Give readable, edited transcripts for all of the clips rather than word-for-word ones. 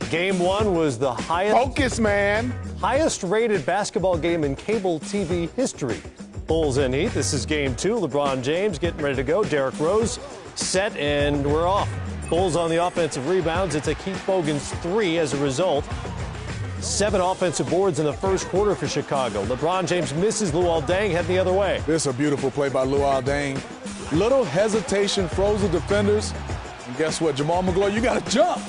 Game one was the highest rated basketball game in cable TV history. Bulls in Heat. This is game two. LeBron James getting ready to go. Derrick Rose set, and we're off. Bulls on the offensive rebounds. It's a Keith Bogans 3 as a result. 7 offensive boards in the first quarter for Chicago. LeBron James misses. Luol Deng heading the other way. This is a beautiful play by Luol Deng. Little hesitation, froze the defenders. And guess what, Jamal McGlory, you got to jump.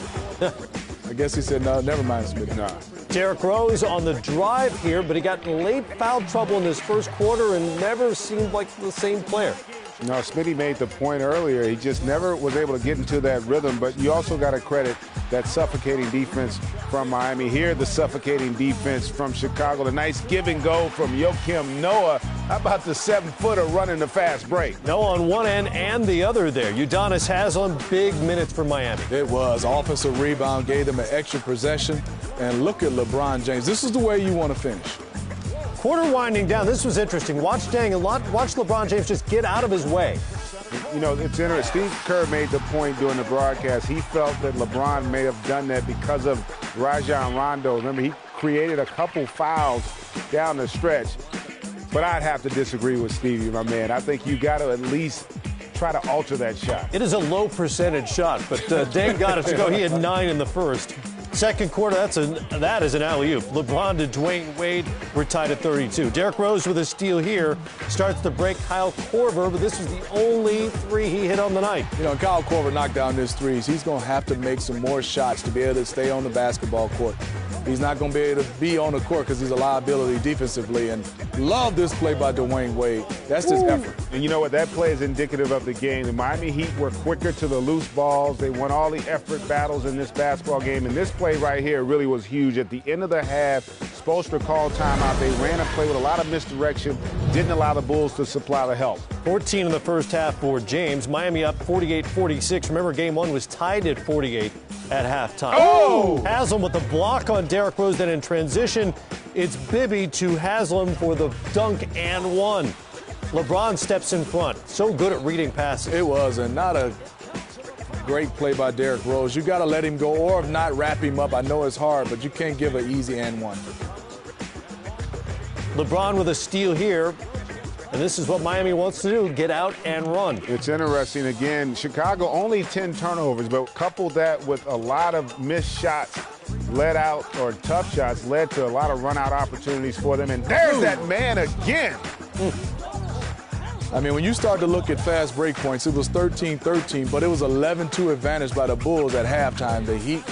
I guess he said, no, never mind, Smitty. Nah. Derrick Rose on the drive here, but he got in late foul trouble in his first quarter and never seemed like the same player. No, Smitty made the point earlier. He just never was able to get into that rhythm, but you also got to credit that suffocating defense from Miami. Here, the suffocating defense from Chicago. The nice give and go from Joakim Noah. How about the 7-footer running the fast break? Noah on one end and the other there. Udonis Haslem, big minutes for Miami. It was. Offensive rebound gave them an extra possession. And look at LeBron James. This is the way you want to finish. Quarter winding down. This was interesting. Watch LeBron James just get out of his way. You know, it's interesting. Steve Kerr made the point during the broadcast. He felt that LeBron may have done that because of Rajon Rondo. Remember, he created a couple fouls down the stretch. But I'd have to disagree with Stevie, my man. I think you got to at least try to alter that shot. It is a low percentage shot, but Deng got it to go. He had 9 in the first. Second quarter, that is an alley-oop. LeBron to Dwayne Wade. We're tied at 32. Derrick Rose with a steal here. Starts to break Kyle Korver, but this was the only 3 he hit on the night. You know, Kyle Korver knocked down his threes. He's going to have to make some more shots to be able to stay on the basketball court. He's not going to be able to be on the court because he's a liability defensively. And love this play by Dwayne Wade. That's his effort. And you know what? That play is indicative of the game. The Miami Heat were quicker to the loose balls. They won all the effort battles in this basketball game. And this play right here really was huge. At the end of the half, Spoelstra called timeout. They ran a play with a lot of misdirection. Didn't allow the Bulls to supply the help. 14 in the first half for James. Miami up 48-46. Remember, game one was tied at 48 at halftime. Oh! Haslem with the block on Derrick Rose. Then in transition, it's Bibby to Haslem for the dunk and one. LeBron steps in front. So good at reading passes. It was, and not a great play by Derrick Rose. You got to let him go, or if not, wrap him up. I know it's hard, but you can't give an easy and one. LeBron with a steal here. And this is what Miami wants to do, get out and run. It's interesting. Again, Chicago only 10 turnovers, but couple that with a lot of missed shots led out, or tough shots led to a lot of run-out opportunities for them. And there's that man again. I mean, when you start to look at fast break points, it was 13-13, but it was 11-2 advantage by the Bulls at halftime. The Heat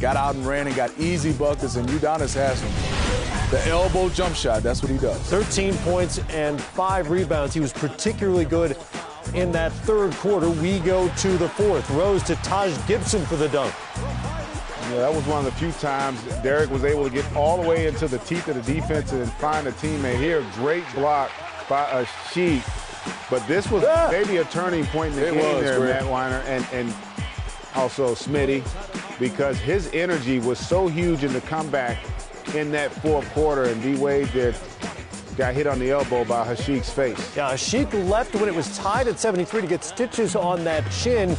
got out and ran and got easy buckets, and Udonis Haslem, the elbow jump shot, that's what he does. 13 points and 5 rebounds. He was particularly good in that third quarter. We go to the fourth. Rose to Taj Gibson for the dunk. Yeah, that was one of the few times Derrick was able to get all the way into the teeth of the defense and find a teammate here. Great block by Asik. But this was maybe a turning point in the game there, Matt Weiner, and also Smitty, because his energy was so huge in the comeback in that fourth quarter, and D-Wade there got hit on the elbow by Hasik's face. Yeah, Asik left when it was tied at 73 to get stitches on that chin,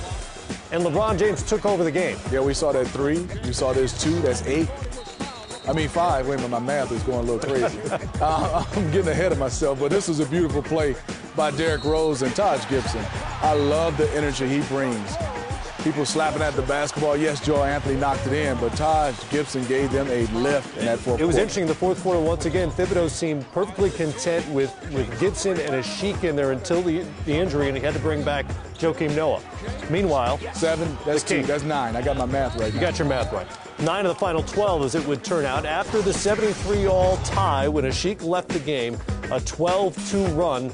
and LeBron James took over the game. Yeah, we saw that 3. We saw there's 2. That's 8. I mean 5. Wait a minute, my math is going a little crazy. I'm getting ahead of myself, but this was a beautiful play by Derrick Rose and Taj Gibson. I love the energy he brings. People slapping at the basketball. Yes, Joel Anthony knocked it in, but Taj Gibson gave them a lift in that fourth quarter. It was interesting in the fourth quarter. Once again, Thibodeau seemed perfectly content with Gibson and Asik in there until the injury, and he had to bring back Joakim Noah. Meanwhile, 7, that's 2, that's 9. I got my math right now. You got your math right. 9 of the final 12, as it would turn out. After the 73-all tie, when Asik left the game, a 12-2 run